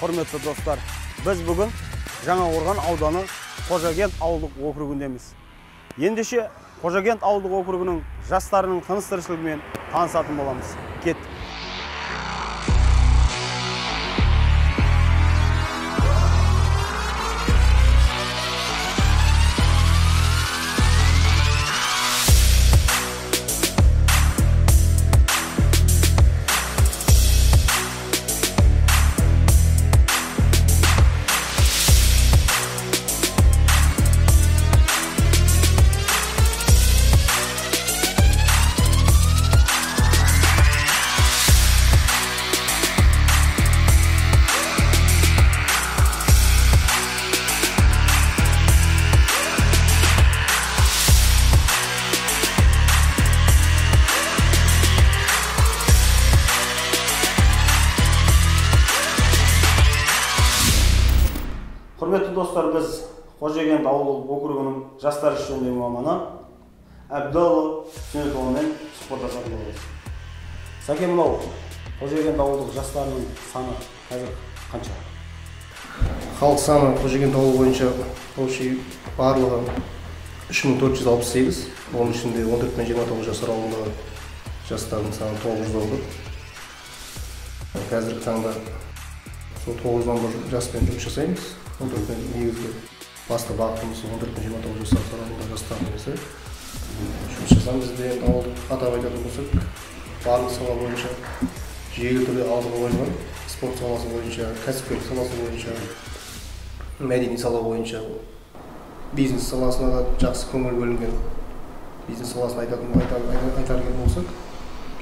Құрметті достар, біз бүгін Жаңақорған ауданы Қожакент ауылдық округіндеміз. Ендеше Қожакент ауылдық округінің жастарының тыныс-тіршілігімен танысатын боламыз. Кеттік. Құрметті достар, біз Қожакент ауылдық округінің жастар іс жөніндегі маманы Әбдіұлы Сүнетұлымен сұхбаттасатын боламыз. Сәке, мынау Қожакент ауылдық жастарының саны қазір қанша? Халық саны Қожакент ауылы бойынша барлығы 3468, оның ішінде 14 пен 29 жас аралығындағы жастардың саны 900 болды. Қазіргі таңда сол 911 жаспен жұмыс жасаймыз. 14 пен негізгі басты бағытымыз 14 пен 29 жас аралығындағы жастардың жұмыс жасаймыз. Бізде ауылдық атап айтатын болсақ, барлық сала бойынша жүйелі түрде алдыға қойылған, спорт саласы бойынша, кәсіпкерлік саласы бойынша, мәдени сала бойынша, бизнес саласына да жақсы көңіл бөлінген. Бизнес саласын айтар болсақ,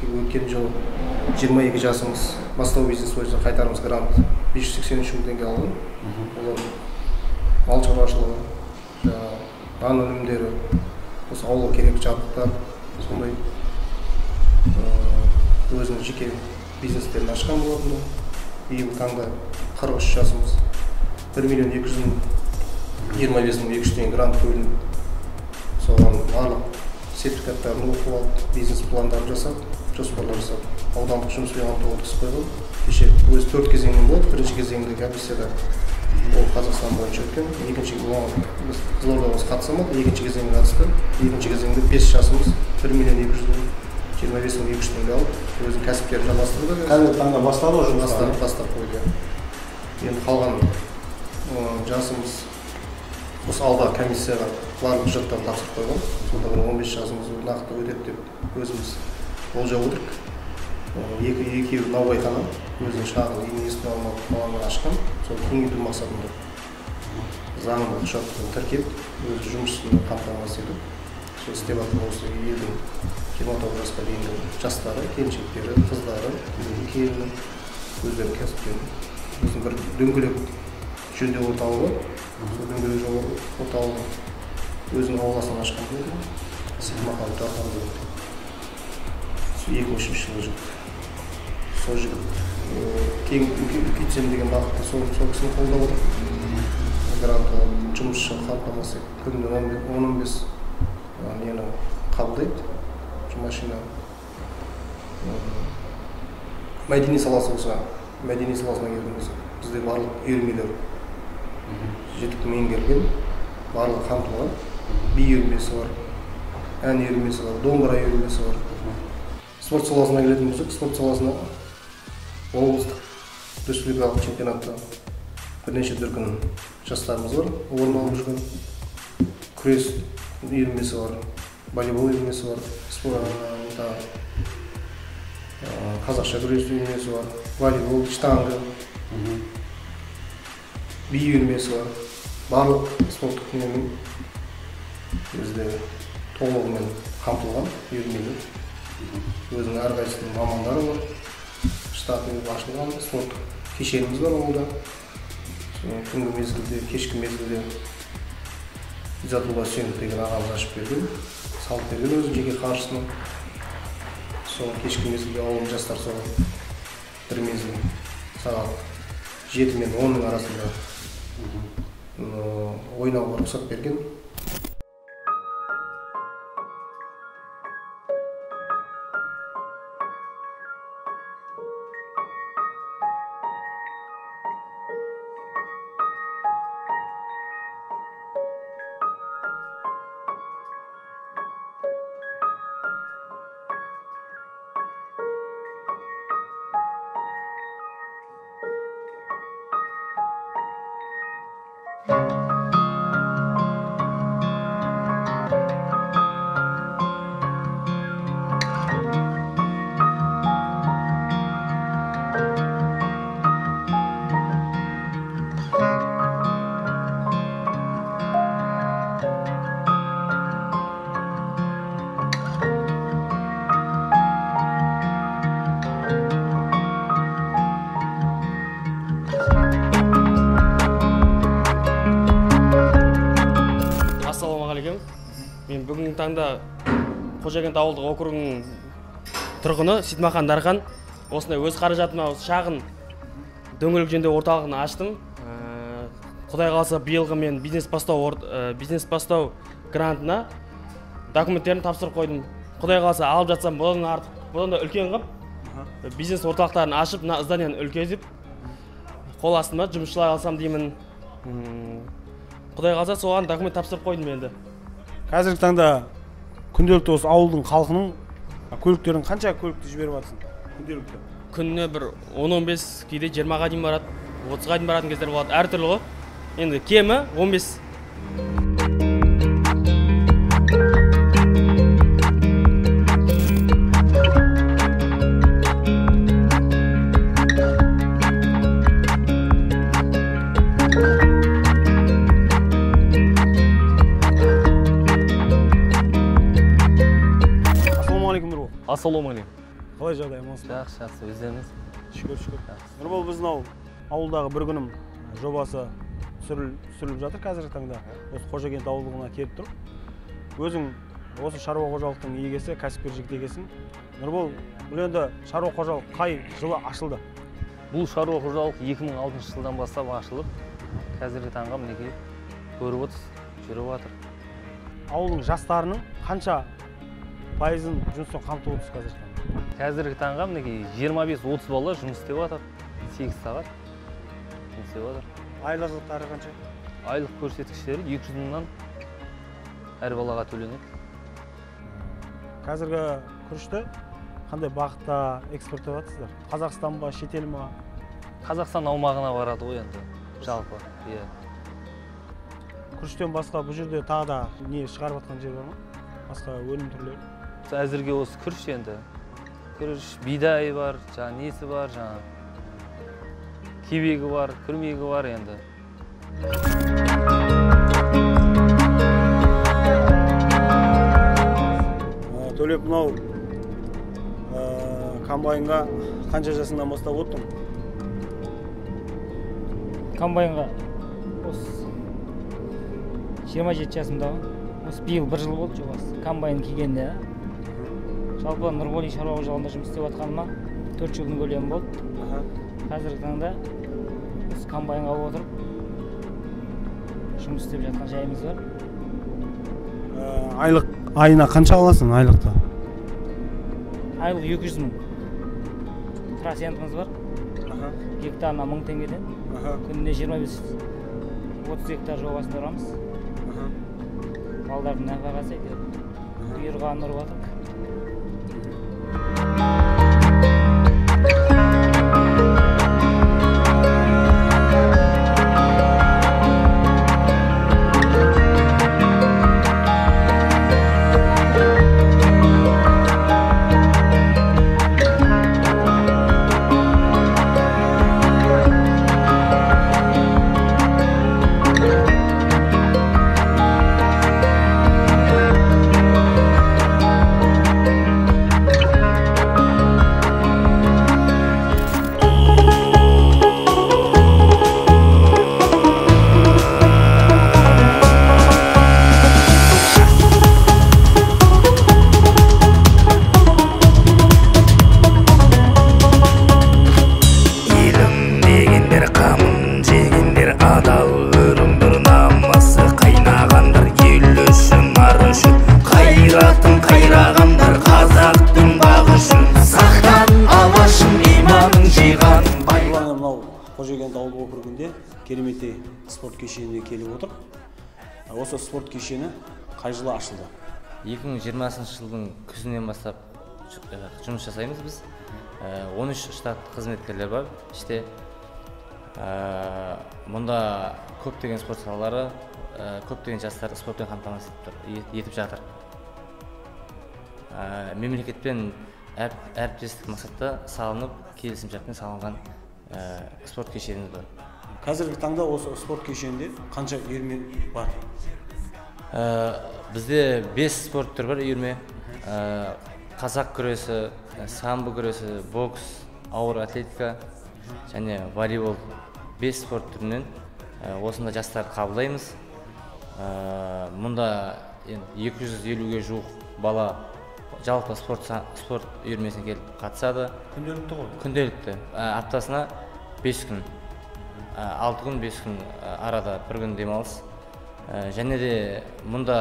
өткен жылы 22 жасымыз бастау бизнес бойынша қайтарымыз грант 583 мың теңге алған. Олар мал шаруашылығы, нан өнімдері, осы ауылға керек жабдықтар, сондай өзінің жеке бизнестерін ашқан болатын. Биыл таңда 43 жасымыз 1.225.200 теңге грант бөлініп, соған барлық сертификаттарын оқып алып, бизнес пландарын жасап, жоспарлар жасап, аудандық жұмыспен қамтуға түсіп қойған. Кеше өзі 4 кезеңнен болды. Бірінші кезеңде комиссияда ол Қазақстан бойынша өткен. Екінші біз Қызылордамыз қатысамады. Екінші кезеңге қатысты. Екінші кезеңде 5 жасымыз 1.225.200 теңге алып, өзінің кәсіптерін жалғастырды. Қазіргі таңда бастады ғой жұмыстарын? Бастап қойды. Енді қалған жасымыз осы алда комиссияға барлық құжаттарын тапсырып қойған. Сонда бір 15 жасымыз нақты өтеді деп өзіміз болжап отырмыз. Екеуі наубайхана, өзінің шағын инвестициялық алаңын ашқан, соны кеңейту мақсатында заңды құжаттарын тіркеп, өз жұмысын қамтамасыз етіп, сол істеп жатқан осы елдің 29 жасқа дейінгі жастары, келіншектері, қыздары, келіні, өздерінің кәсіптерін, біздің бір дөңгелек жөндеу орталығы, сол дөңгелек орталығы өзінің ауласын ашқан болды. Сейтмахан Тұраханды 2003 жылы жүрді. Сол жігіт тең күйтсем деген бағытта сол кісіні қолдап отыр. Гранты жұмысшы қамтамасыз етіп, күніне 10-15 нені қабылдайды, машина. Мәдени саласы болса, мәдени саласына келген болса, бізде барлық үйірмелер жетіп меңгерген, барлық қамтылған. Би үйірмесі бар, ән үйірмесі бар, домбыра үйірмесі бар. Спорт саласына келетін болсақ, спорт саласына облыстық республикалық чемпионатта бірнеше дүркін жастарымыз бар, орын алып жүрген. Күрес үйірмесі бар, волейбол үйірмесі бар, қазақша күрес үйірмесі бар, волейбол, штанга, би үйірмесі бар. Барлық спорттық үйірме бізде толығымен қамтылған үйірмелер. Өзінің әрқайсысының мамандары бар, штатымен ашылған спорт кешеніміз бар ауылда. Күнгі мезгілде, кешкі мезгілде Изатулла Сүйенов деген ағамыз ашып берген, салып берген өзінің жеке қаржысына. Сол кешкі мезгілде ауылдың жастар соған бір мезгіл сағат 7 мен 10-ның арасында ойнауға рұқсат берген. Мен бүгінгі таңда Қожакент ауылдық округінің тұрғыны Сейтмахан Дархан. Осындай өз қаражатыма шағын дөңгелек жөндеу орталығын аштым. Құдай қаласа биылғы мен бизнес бастау грантына документтерін тапсырып қойдым. Құдай қаласа алып жатсам бұдан артық, бұдан да үлкен қып бизнес орталықтарын ашып, мына зданияны үлкейтіп, қол астыма жұмысшылар алсам деймін. Құдай қаласа соған документ тапсырып қойдым енді. Қазіргі таңда күнделікті осы ауылдың халқының көліктерін қанша көлікті жіберіп жатсың? Күнделікті. Күніне бір 10-15, кейде 20-ға дейін барады, 30-ға дейін баратын кездер болады. Әртүрлі ғой. Енді кемі 15. Ассалаумағалейкум Нұрбол. Ассалаумағалейкум. Қалай жағдай, амансыз ба? Жақсы, өздеріңіз? Шүкір. Нұрбол, біздің ауылдағы бір күнім жобасы түсіріліп жатыр қазіргі таңда. Осы Қожакент ауылдығына келіп тұр. Өзің осы шаруа қожалықтың иегесі, кәсіпкер жігіт екенсің. Нұрбол, бұл енді шаруа қожалық қай жылы ашылды? Бұл шаруа қожалық 2006 жылдан бастап ашылып, қазіргі таңға мінекей көріп отырсыз, жүріп жатыр. Ауылдың жастарының қанша пайызын жұмыспен қамтып отырсыз қазіргі таңда? Қазіргі таңға мінекей 25-30 бала жұмыс істеп жатыр. 8 сағат жұмыс істеп жатыр. Айлықтары қанша? Айлық көрсеткіштері 200 мыңнан әр балаға төленеді. Қазіргі күрішті қандай бағытта экспорттап жатсыздар? Қазақстан ба, шетел ма? Қазақстан аумағына барады ғой енді, жалпы. Күріштен басқа бұл жерде тағы да не шығарып жатқан жер бар ма? Басқа өнім түрлері? Әзірге осы күріш енді. Күріш, бидай бар, несі бар, кебегі бар, күрмегі бар енді. Төлеп, мынау комбайнға қанша жасыңнан бастап оттың? Комбайнға осы 27 жасымдағы. Осы биыл бір жыл болды жобасы. Комбайн кигенде. Жалпы Нұрболи шаруа қожалығында жұмыс істеп жатқаныма 4 жылдың көлемі болды. Қазіргі таңда осы комбайнға отырып жұмыс істеп жатқан жайымыз бар. Айлық айына қанша аласың айлықта? Айлық 200 мың. Процентіміз бар. Гектарына 1000 теңгеден. Күніне 25-30 гектар жобасында ұрамыз. Балдардың нәпақасы әйтеуір. Бұйырғанын ұрып жатырмыз. Қожакент ауылдық округінде кереметтей спорт кешеніне келіп отыр. Осы спорт кешені қай жылы ашылды? 2020 жылдың күзінен бастап жұмыс жасаймыз біз. 13 штат қызметкерлер бар. Іште мұнда көптеген спорт салалары, көптеген жастар спортпен қамтамасыз етіп жатыр. Мемлекетпен әріптестік мақсатта салынып, келісімшартпен салынған спорт кешеніміз бар. Қазіргі таңда осы спорт кешенінде қанша үйірме бар? Бізде 5 спорт түрі бар үйірме. Қазақ күресі, самбо күресі, бокс, ауыр атлетика және волейбол 5 спорт түрінен осында жастар қабылдаймыз. Мұнда енді 250-ге жуық бала жалпы спорт үйірмесіне келіп қатысады. Күнделікті ғой? Күнделікті. Аптасына 5 күн. 6 күн, 5 күн арада бір күн демалыс. Және де мұнда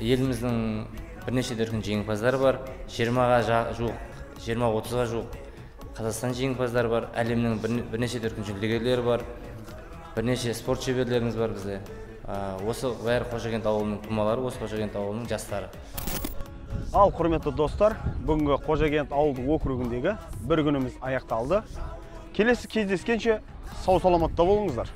еліміздің бірнеше дүркін жеңімпаздары бар. 20-ға жуық, 20-30-ға жуық Қазақстан жеңімпаздары бар. Әлемнің бірнеше дүркін жүлдегерлері бар. Бірнеше спорт шеберлеріміз бар бізде. Осы бәрі Қожакент ауылының тумалары, осы Қожакент ауылының жастары. Ал құрметті достар, бүгінгі Қожакент ауылдық округіндегі бір күніміз аяқталды. Келесі кездескенше сау саламатта болыңыздар.